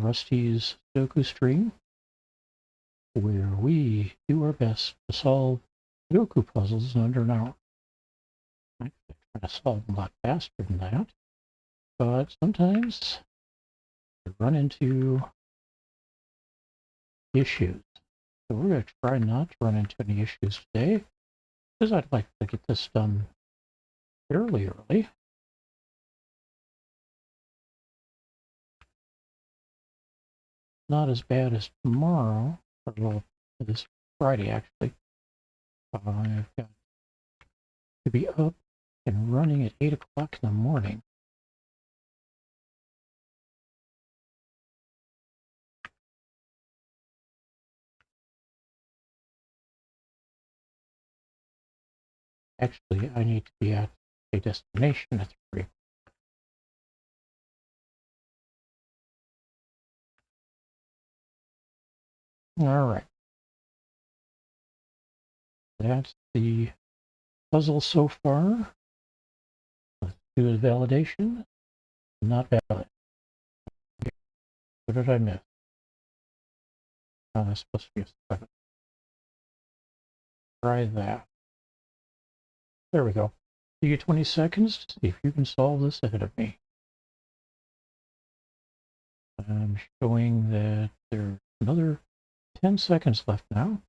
Rusty's Sudoku stream, where we do our best to solve Sudoku puzzles in under an hour. I try to solve them a lot faster than that, but sometimes I run into issues. So we're going to try not to run into any issues today, because I'd like to get this done fairly early. Not as bad as tomorrow, well, this Friday actually. I've got to be up and running at 8 o'clock in the morning. Actually, I need to be at a destination at 3. All right. That's the puzzle so far. Let's do the validation. Not valid. Okay. What did I miss? That's supposed to be a 7. Try that. There we go. You get 20 seconds to see if you can solve this ahead of me. I'm showing that there's another 10 seconds left now.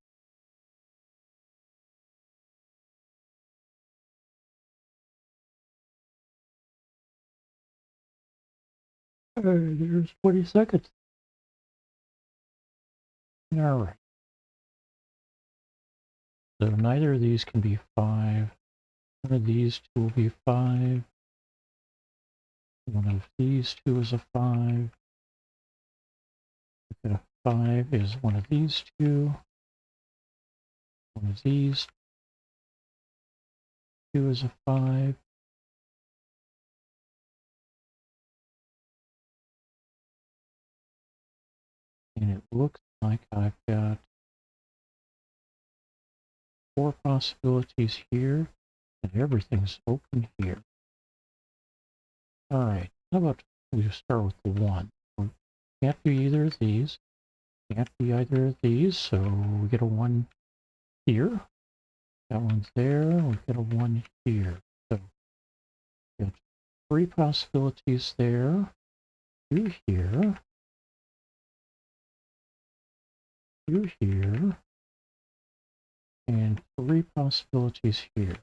There's 20 seconds. All right. So neither of these can be 5. One of these two will be 5. One of these two is a 5. A 5 is one of these two. One of these two is a 5. And it looks like I've got 4 possibilities here, and everything's open here. All right, how about we start with the 1? Can't be either of these. Can't be either of these, so we get a 1 here. That one's there. We get a 1 here. So we got 3 possibilities there. 2 here. 2 here. And 3 possibilities here.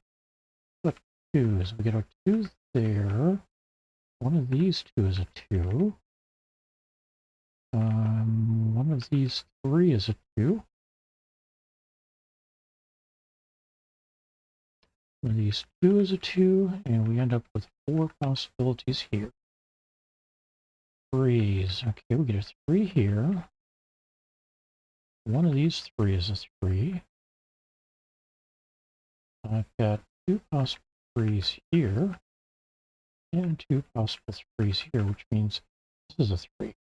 What 2 is? We get a 2 there. One of these 2 is a 2. One of these 3 is a 2. One of these 2 is a 2, and we end up with 4 possibilities here. 3s. Okay, we get a 3 here. One of these 3 is a 3. I've got 2 possible 3s here, and 2 possible 3s here, which means this is a 3.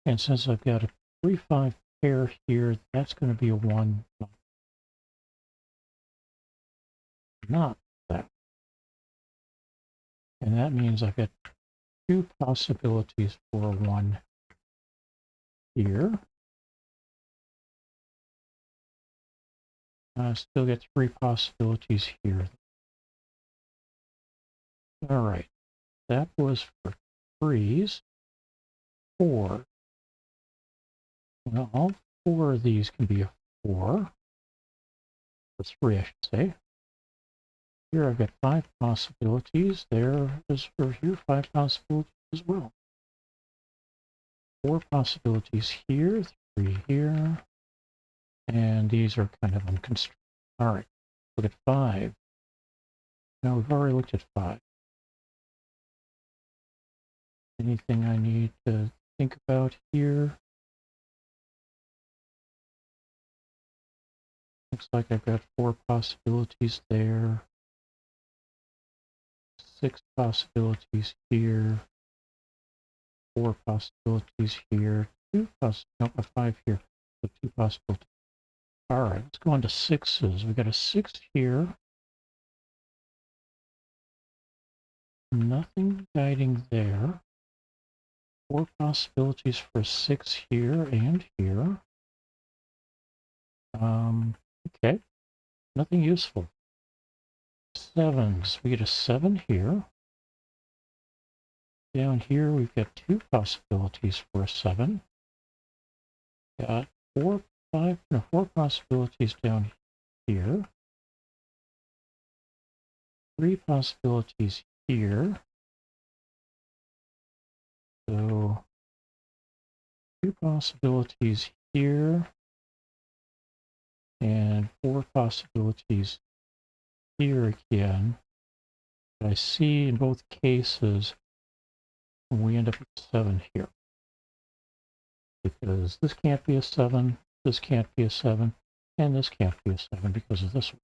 And since I've got a 3-5 pair here, that's going to be a 1. Not that. And that means I've got 2 possibilities for a 1 here. I still get 3 possibilities here. All right, that was for 3s. 4. Well, all 4 of these can be a 4. Or 3, I should say. Here I've got 5 possibilities. There is for here 5 possibilities as well. 4 possibilities here, 3 here. And these are kind of unconstrained. All right, look at 5. Now we've already looked at 5. Anything I need to think about here? Looks like I've got 4 possibilities there. 6 possibilities here. 4 possibilities here. 2 possibilities, no, 5 here. So 2 possibilities. All right, let's go on to 6s. We got a 6 here. nothing guiding there. 4 possibilities for 6 here and here. Okay, nothing useful. 7s, we get a 7 here. Down here, we've got 2 possibilities for a 7. Got 4 possibilities down here. 3 possibilities here. So 2 possibilities here. And 4 possibilities here again. But I see in both cases we end up with 7 here. Because this can't be a 7, this can't be a 7, and this can't be a 7 because of this one.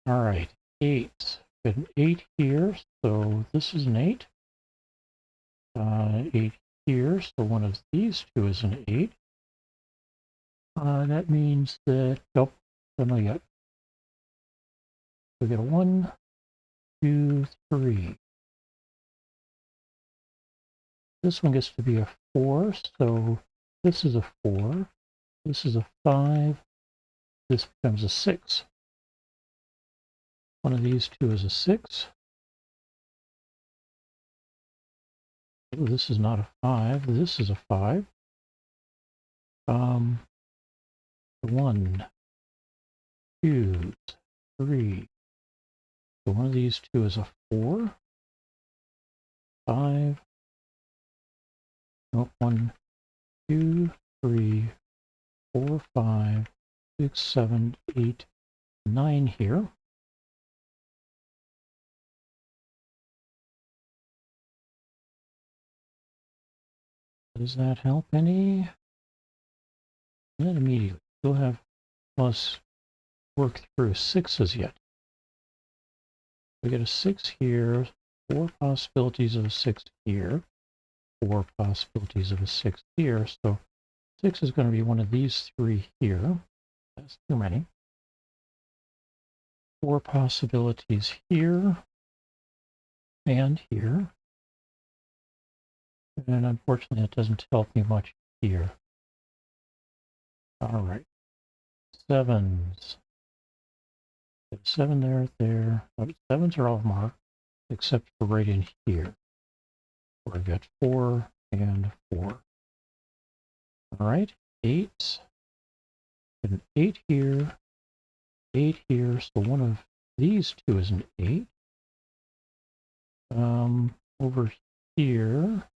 All right, 8. Got an 8 here, so this is an 8. 8 here, so one of these two is an 8. That means that, nope, don't know yet. We got a 1, 2, 3. This one gets to be a 4, so this is a 4. This is a 5. This becomes a 6. One of these two is a 6. Oh, this is not a 5. This is a 5. 1, 2, 3. So one of these two is a 4. 5. Nope, 1, 2, 3, 4, 5, 6, 7, 8, 9 here. Does that help any? Not immediately. Still have us work through 6s yet. We get a 6 here, 4 possibilities of a 6 here, 4 possibilities of a 6 here. So 6 is going to be one of these 3 here. That's too many. 4 possibilities here and here. And unfortunately, it doesn't help me much here. All right. 7s. 7 there. 7s are all marked, except for right in here, where I've got 4 and 4. All right. 8s. An 8 here, 8 here. So one of these two is an 8. Over here.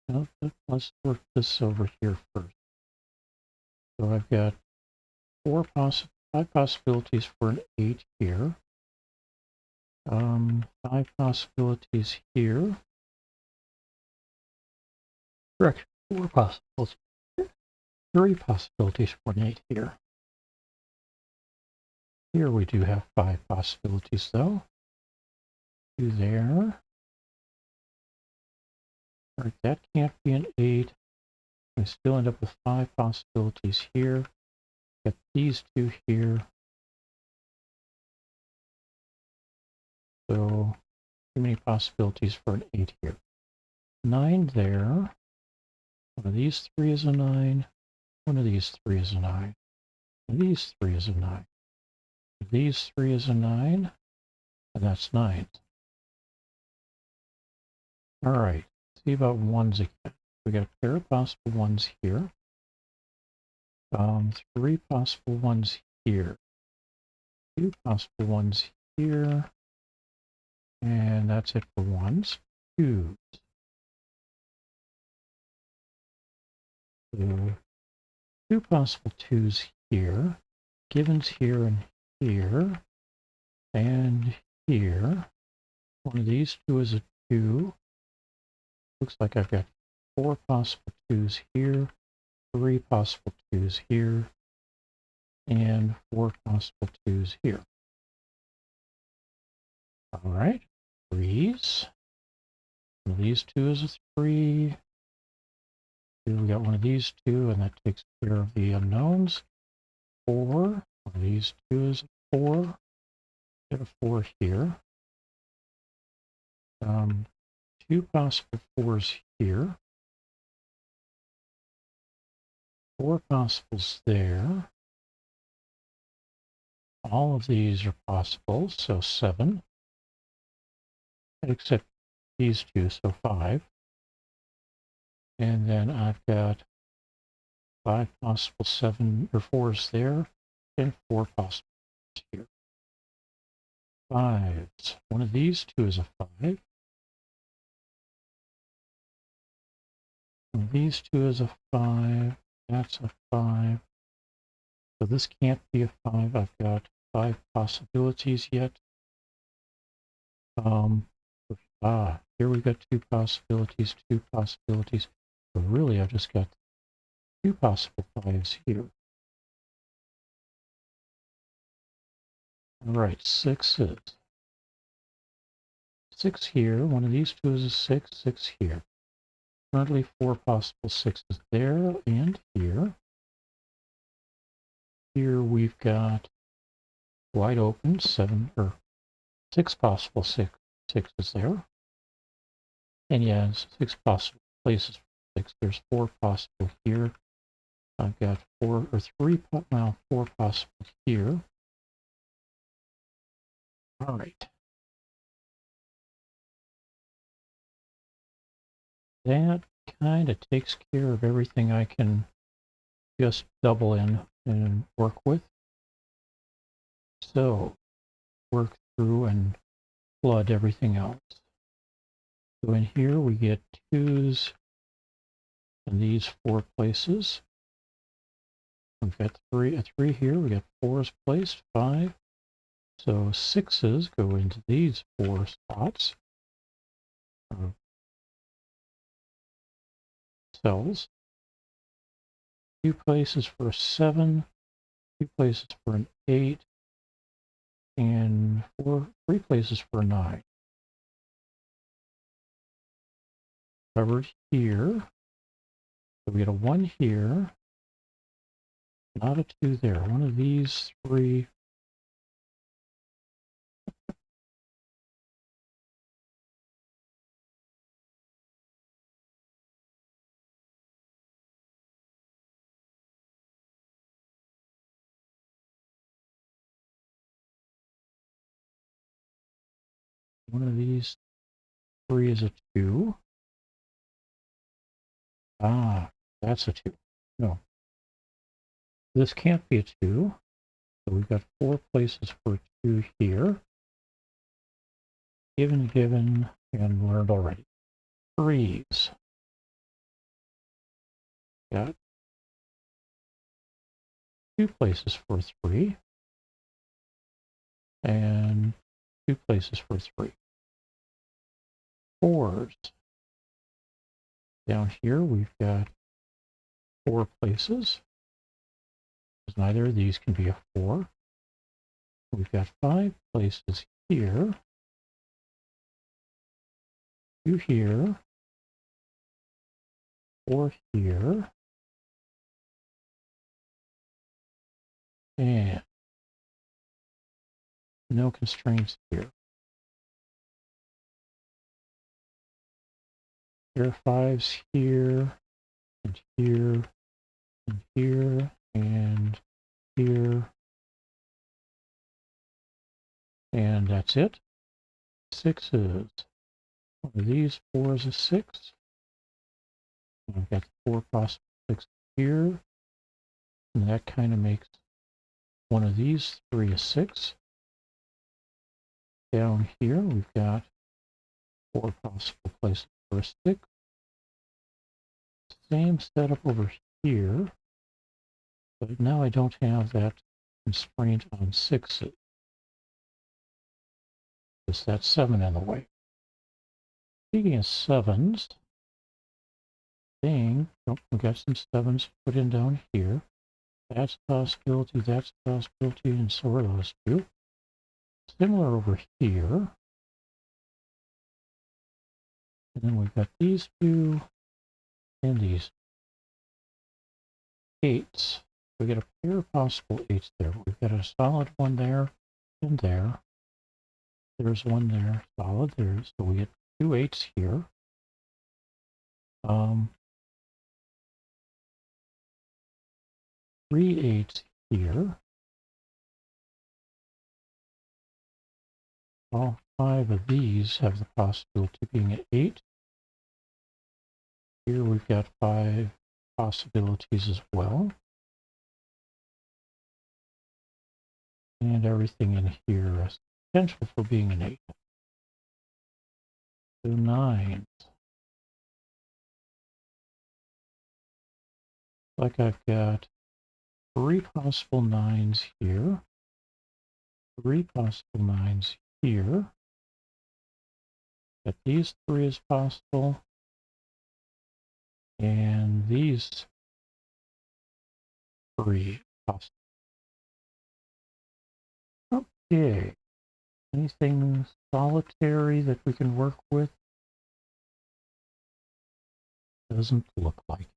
No, let's work this over here first. So I've got 5 possibilities for an 8 here. 5 possibilities here. Correct. 4 possibilities. 3 possibilities for an 8 here. Here we do have 5 possibilities though. 2 there. All right, that can't be an 8. We still end up with 5 possibilities here. Got these 2 here. So, too many possibilities for an 8 here. 9 there. One of these 3 is a 9. One of these 3 is a 9. One of these 3 is a 9. These 3 is a 9. And that's 9. All right. See about 1s again. We got a pair of possible 1s here. 3 possible 1s here. 2 possible 1s here. And that's it for 1s. 2s. So 2 possible 2s here. Givens here and here. And here. One of these 2 is a 2. Looks like I've got 4 possible 2s here. 3 possible 2s here. And 4 possible 2s here. All right, 3s. One of these 2 is a 3. Here we got one of these 2, and that takes care of the unknowns. 4. One of these 2 is a 4. Get a 4 here. Two possible 4s here. 4 possibles there. All of these are possible, so 7. Except these two, so 5. And then I've got 5 possible 7 or 4s there, and 4 possible here. 5s. One of these two is a 5. One of these two is a 5. That's a 5. So this can't be a 5. I've got 5 possibilities yet. Here we got 2 possibilities, 2 possibilities. So really, I've just got 2 possible 5s here. All right, 6s. 6 here. One of these two is a 6. 6 here. Currently 4 possible 6s there and here. Here we've got wide open 7 or 6 possible 6s there. And yeah, 6 possible places for 6. There's 4 possible here. I've got 4 possible here. All right. That kind of takes care of everything I can just double in and work with. So work through and flood everything else. So in here we get 2s in these 4 places. We've got a 3 here. We got 4s placed, 5. So 6s go into these 4 spots. Cells. 2 places for a 7, 2 places for an 8, and 3 places for a 9. Covered here. So we get a 1 here, not a 2 there. One of these 3. One of these 3 is a 2. That's a 2. No. This can't be a 2. So we've got 4 places for a 2 here. Given, and learned already. 3s. Got 2 places for 3. And 2 places for 3. 4s. Down here we've got 4 places. Because neither of these can be a 4. We've got 5 places here. 2 here. 4 here. And no constraints here. There are 5s here, and here, and here, and here. And that's it. 6s. One of these 4 is a 6. And I've got 4 possible 6 here. And that kind of makes one of these 3 a 6. Down here we've got 4 possible places for a 6. Same setup over here. But now I don't have that constraint on 6s. Because that's 7 in the way. Speaking of 7s, we've got some 7s put in down here. That's a possibility, that's a possibility, and so are those 2. Similar over here. And then we've got these 2 and these 8s. We get a pair of possible 8s there. We've got a solid one there and there. There's one there, solid there. So we get 2 8s here. 3 8s here. All 5 of these have the possibility of being an 8. Here we've got 5 possibilities as well. And everything in here has potential for being an 8. So 9s. Like I've got 3 possible 9s here. 3 possible 9s here. That these 3 is possible. And these 3 possible. Okay. Anything solitary that we can work with? Doesn't look like.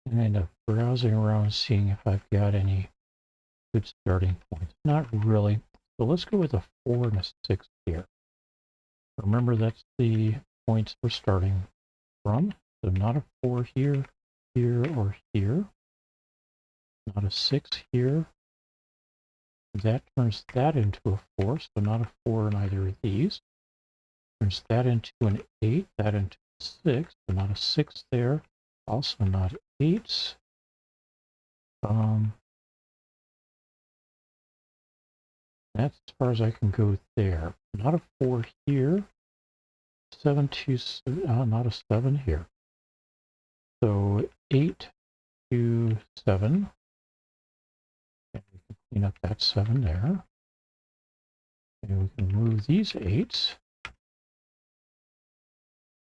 Kind of browsing around, seeing if I've got any good starting points. Not really. So let's go with a 4 and a 6 here. Remember, that's the points we're starting from. So not a 4 here, here, or here. Not a 6 here. That turns that into a 4, so not a 4 in either of these. Turns that into an 8, that into a 6, so not a 6 there. Also not 8s. That's as far as I can go there. Not a 4 here. 7 to not a 7 here. So 8 to 7. And we can clean up that 7 there. And we can move these 8s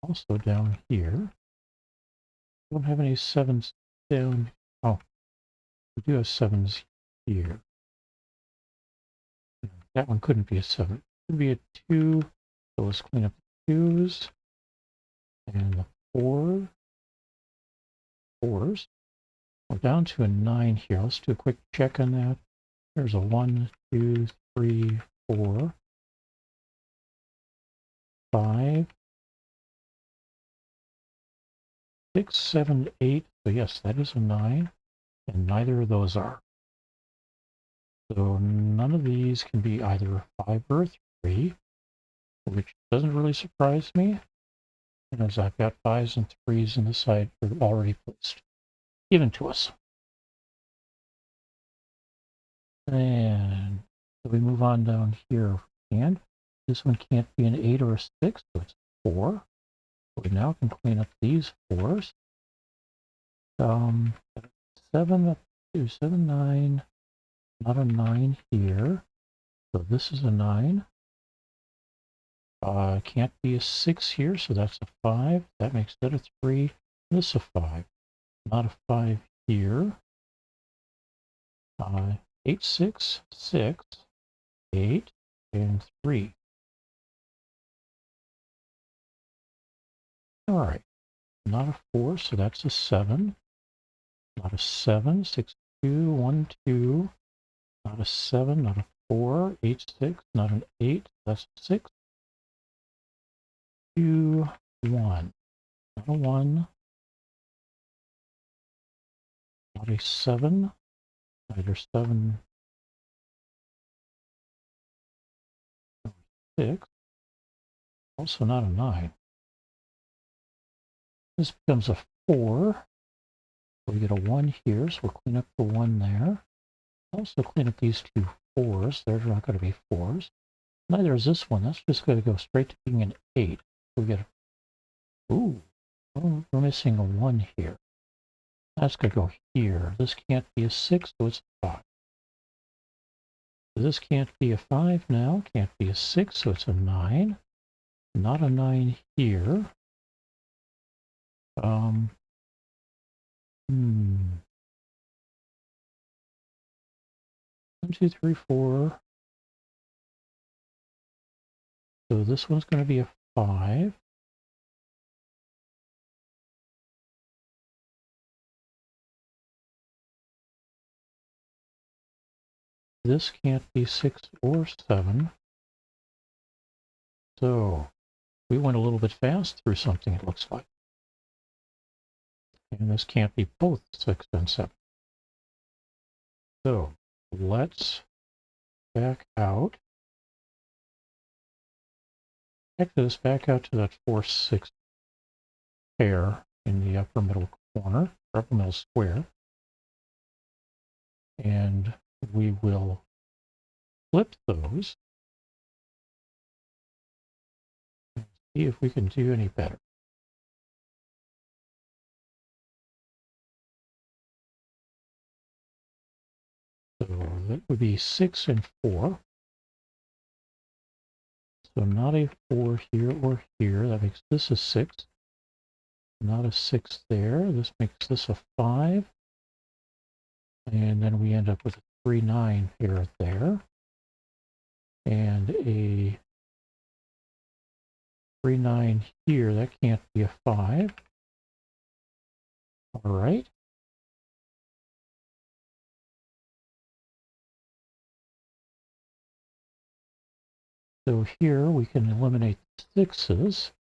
also down here. Don't have any 7s down. Oh, we do have 7s here. That one couldn't be a 7. It could be a 2. So let's clean up the 2s. And the 4. 4s. We're down to a 9 here. Let's do a quick check on that. There's a 1, 2, 3, 4, 5, 6, 7, 8. So yes, that is a 9. And neither of those are. So none of these can be either a 5 or a 3, which doesn't really surprise me, because I've got 5s and 3s in the side already placed, given to us. And so we move on down here. And this one can't be an 8 or a 6, so it's a 4. We now can clean up these 4s. 7 up to 7, 9. Not a 9 here. So this is a 9. Can't be a 6 here, so that's a 5. That makes that a 3. This a 5. Not a 5 here. 8, 6, 6, 8, and 3. All right. Not a 4, so that's a 7. Not a 7, 6, 2, 1, 2. Not a 7, not a 4, 8, 6, not an 8, that's a 6. 2, 1. Not a 1. Not a 7. Either 7, 6. Also not a 9. This becomes a 4. So we get a 1 here, so we'll clean up the 1 there. Also clean up these 2 4s. They're not going to be 4s. Neither is this one. That's just going to go straight to being an 8. We get a... Ooh. Well, we're missing a 1 here. That's going to go here. This can't be a 6, so it's a 5. So this can't be a 5 now. Can't be a 6, so it's a 9. Not a 9 here. 1, 2, 3, 4. So this one's going to be a 5. This can't be 6 or 7. So we went a little bit fast through something, it looks like. And this can't be both 6 and 7. So let's back out. Actually, let's back out to that 4, 6 pair in the upper middle corner, upper middle square. And we will flip those and see if we can do any better. So that would be 6 and 4. So not a 4 here or here. That makes this a 6. Not a 6 there. This makes this a 5. And then we end up with a 3, 9 here or there. And a 3, 9 here. That can't be a 5. All right. So here we can eliminate 6s,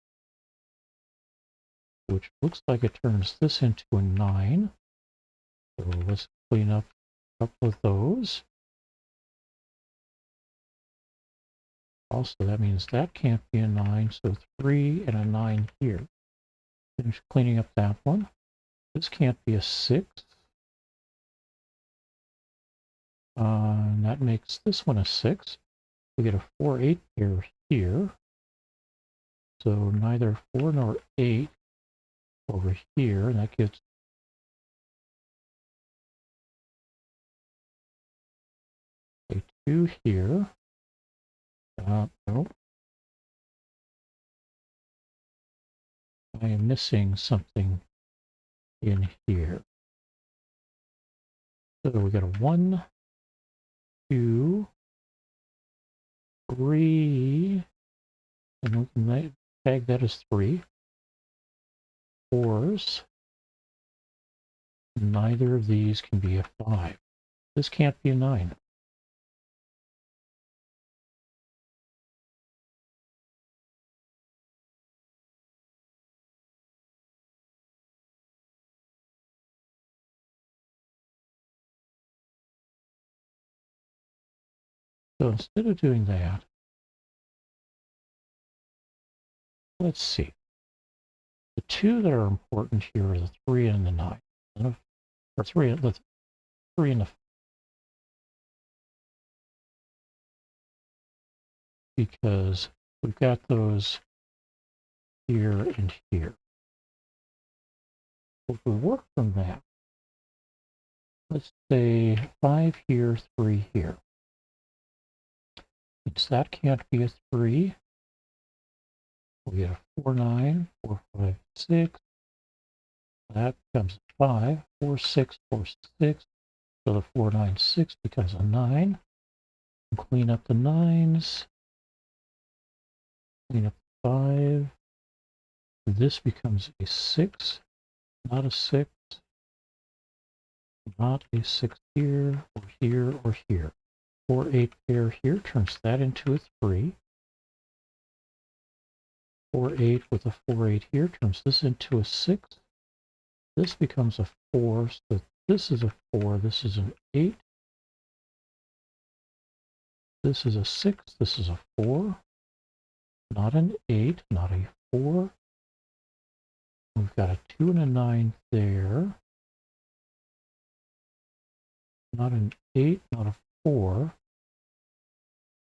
which looks like it turns this into a 9. So let's clean up a couple of those. Also, that means that can't be a 9, so 3 and a 9 here. Finish cleaning up that one. This can't be a 6. And that makes this one a 6. We get a 4, 8 pair here. So neither 4 nor 8 over here, and that gives a 2 here. Nope. I am missing something in here. So we got a 1, 2, 3, and we can tag that as 3. 4s. Neither of these can be a 5. This can't be a 9. So instead of doing that, let's see. The 2 that are important here are the 3 and the 9. Or 3 and the because we've got those here and here. If we work from that, let's say 5 here, 3 here. Since that can't be a 3, we get a 4, 9, 4, 5, 6. That becomes a 5, 4, 6, 4, 6. So the 4, 9, 6 becomes a 9. And clean up the 9s. Clean up the 5. This becomes a 6, not a 6. Not a 6 here, or here, or here. 4, 8 pair here turns that into a 3. 4, 8 with a 4, 8 here turns this into a 6. This becomes a 4, so this is a 4, this is an 8. This is a 6, this is a 4. Not an 8, not a 4. We've got a 2 and a 9 there. Not an 8, not a 4.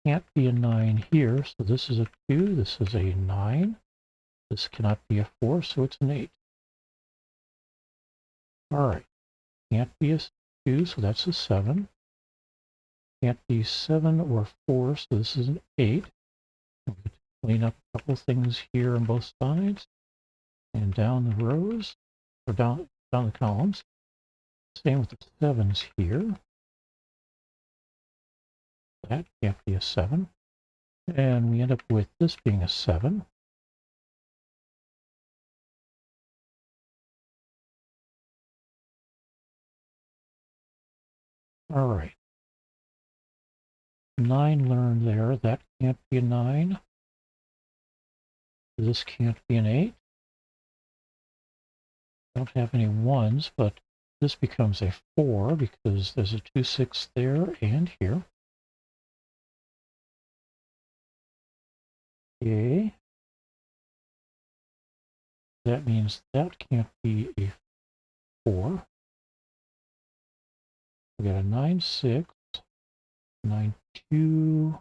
Can't be a 9 here, so this is a 2, this is a 9. This cannot be a 4, so it's an 8. All right. Can't be a 2, so that's a 7. Can't be 7 or 4, so this is an 8. We get to clean up a couple things here on both sides. And down the rows, or down the columns. Same with the 7s here. That can't be a 7. And we end up with this being a 7. All right. 9 learned there. That can't be a 9. This can't be an 8. Don't have any 1s, but this becomes a 4 because there's a 2, 6 there and here. Okay. That means that can't be a 4. We got a 9, 6, 9, 2,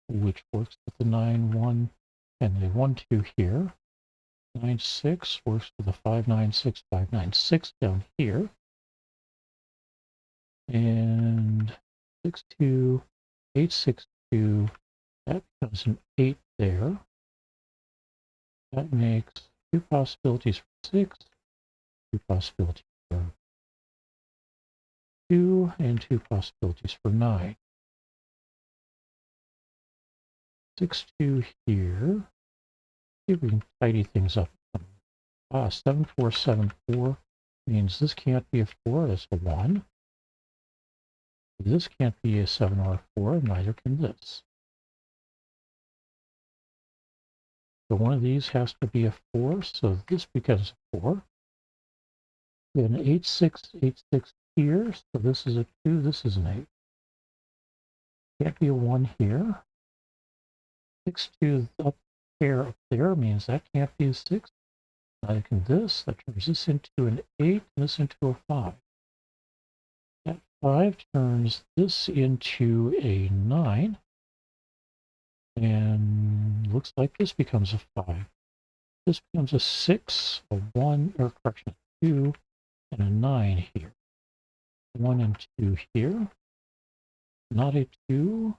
which works with the 9, 1, and the 1, 2 here. 9, 6 works with the 5, 9, 6, 5, 9, 6 down here. And 6, 2, 8, 6, 2, that becomes an 8 there. That makes 2 possibilities for 6, 2 possibilities for 2, and 2 possibilities for 9. 6, 2 here. See if we can tidy things up. 7, 4, 7, 4 means this can't be a 4, that's a 1. This can't be a 7 or a 4, neither can this. So one of these has to be a 4, so this becomes a 4. Then 8, 6, 8, 6 here, so this is a 2, this is an 8. Can't be a 1 here. 6, 2 up there means that can't be a 6. Neither can this. That turns this into an 8, and this into a 5. That 5 turns this into a 9. And looks like this becomes a 5. This becomes a 6, a 1, or correction, 2, and a 9 here. 1 and 2 here. Not a 2.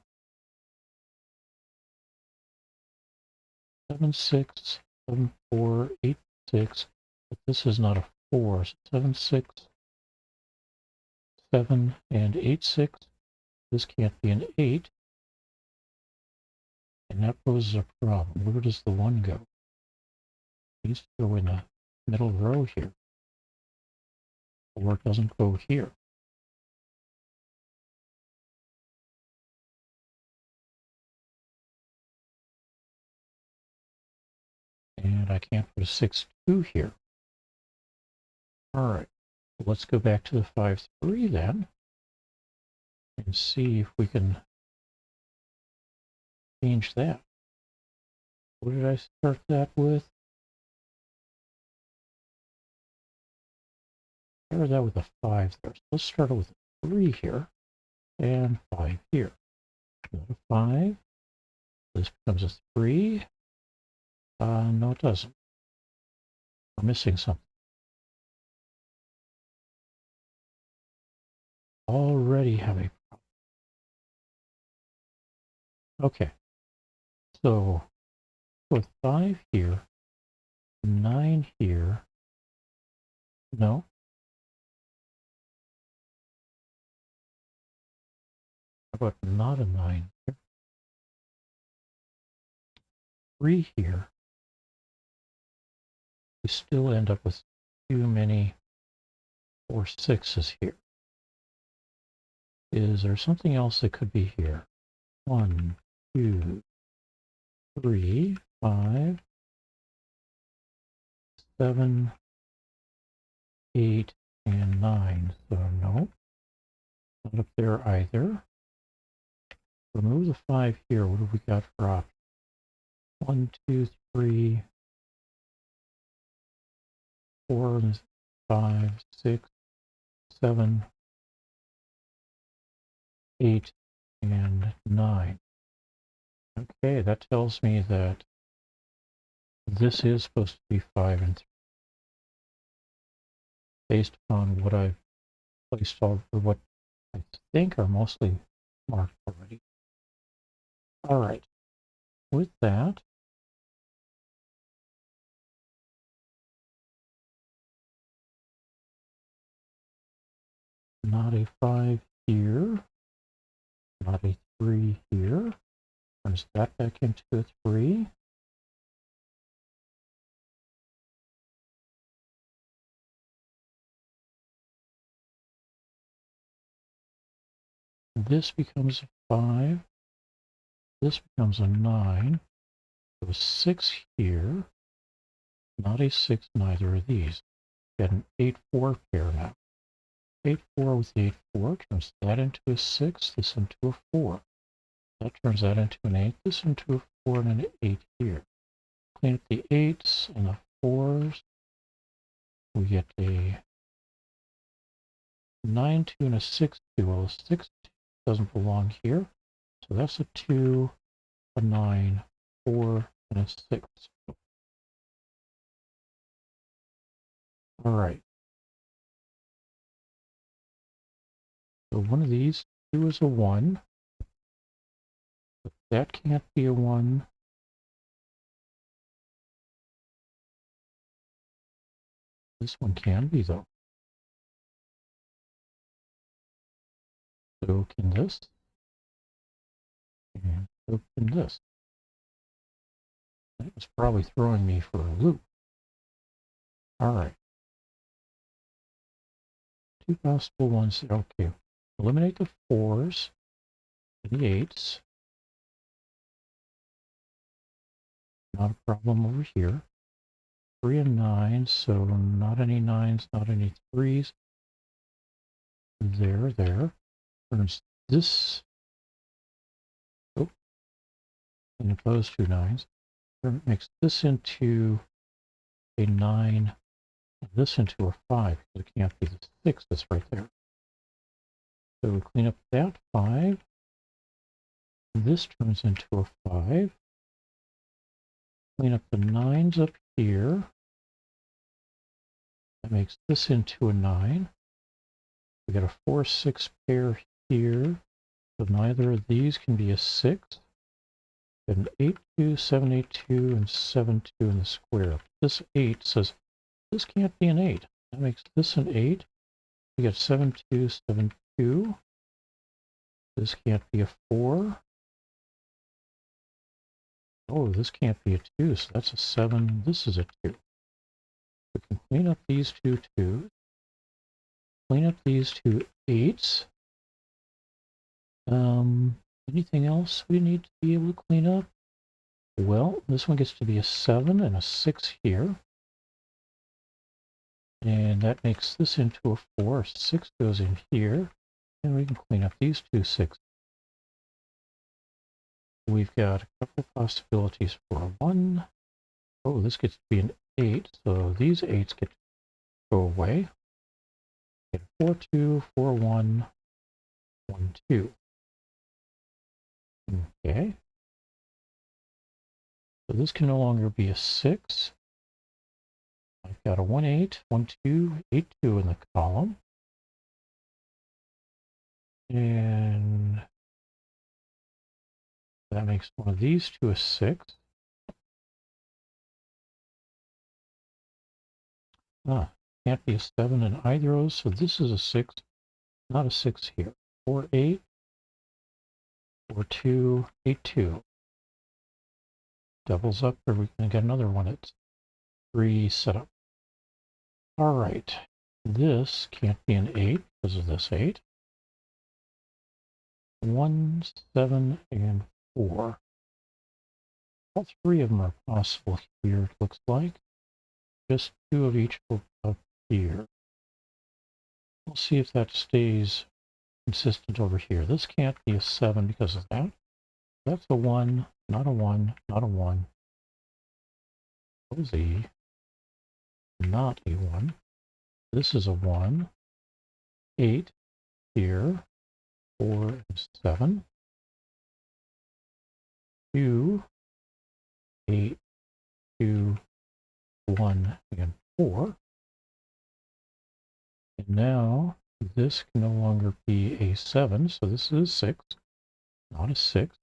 7, 6, 7, 4, 8, 6. But this is not a 4. So 7, 6, 7, and 8, 6. This can't be an 8. And that poses a problem. Where does the 1 go? It needs to go in the middle row here. Or it doesn't go here. And I can't put a 6, 2 here. All right, let's go back to the 5, 3 then, and see if we can change that. What did I start that with? Started that with a 5 there. So let's start it with a 3 here, and 5 here. A 5. This becomes a 3. No, it doesn't. We're missing something. Already have a problem. Okay, so with 5 here, 9 here. No. How about not a 9 here? 3 here. We still end up with too many 4 6s here. Is there something else that could be here? 1, 2, 3, 5, 7, 8, and 9. So no, not up there either. Remove the 5 here. What have we got for options? 1, 2, 3, 4, 5, 6, 7, 8, and 9. Okay, that tells me that this is supposed to be 5 and 3. Based upon what I've placed all, or what I think are mostly marked already. All right, with that, not a 5 here, not a 3 here. Turns that back into a 3. This becomes a 5. This becomes a 9. So a 6 here. Not a 6, neither of these. Got an 8-4 pair now. 8-4 with the 8-4 turns that into a 6, this into a 4. That turns that into an 8, this into a 4 and an 8 here. Clean up the 8s and the 4s. We get a 9-2 and a 6-2. Well, a 6 doesn't belong here. So that's a 2, a 9, 4, and a 6. All right. So one of these 2 is a 1. But that can't be a 1. This one can be, though. So can this. And so can this. That was probably throwing me for a loop. All right. 2 possible ones. Okay. Eliminate the 4s and the 8s. Not a problem over here. 3 and 9, so not any 9s, not any 3s. There. Turns this. Oh. And those 2 9s. Makes this into a 9. And this into a 5. Because it can't be the 6 that's right there. So we clean up that 5. This turns into a 5. Clean up the 9s up here. That makes this into a 9. We got a 4-6 pair here. So neither of these can be a 6. Got an 8-2, 7-8-2, and 7-2 in the square. This 8 says this can't be an 8. That makes this an 8. We got 7-2, 7-2. This can't be a 4. Oh, this can't be a 2, so that's a 7. This is a 2. We can clean up these 2 2s. Clean up these 2 8s. Anything else we need to be able to clean up? Well, this one gets to be a 7 and a 6 here. And that makes this into a 4. 6 goes in here. And we can clean up these 2 6s. We've got a couple possibilities for a 1. Oh, this gets to be an 8. So these 8s get to go away. Get a 4 2, 4 1, 1 2. Okay. So this can no longer be a 6. I've got a 1 8, 1 2, 8 2 in the column. And that makes one of these 2 a 6. Can't be a 7 in either of those, so this is a 6, not a 6 here. 4 8, 4 2, 8 2. Doubles up, or we can get another one at 3 setup. All right, this can't be an 8 because of this 8. 1, 7, and 4. All 3 of them are possible here, it looks like. Just 2 of each up here. We'll see if that stays consistent over here. This can't be a 7 because of that. That's a 1, not a 1, not a 1. Cozy, not a 1. This is a 1. 8 here. 4 and 7. 2, 8, 2, 1, and 4. And now this can no longer be a 7, so this is a 6, not a 6.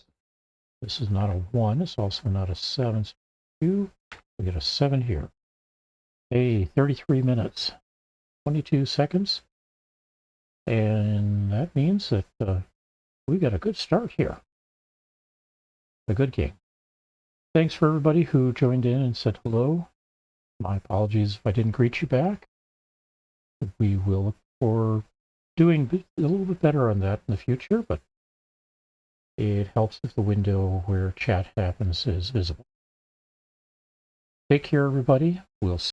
This is not a 1, it's also not a 7. So 2, we get a 7 here. Hey, 33 minutes, 22 seconds. And that means that we got a good start here. A good game. Thanks for everybody who joined in and said hello. My apologies if I didn't greet you back. We will look for doing a little bit better on that in the future, but it helps if the window where chat happens is visible. Take care, everybody. We'll see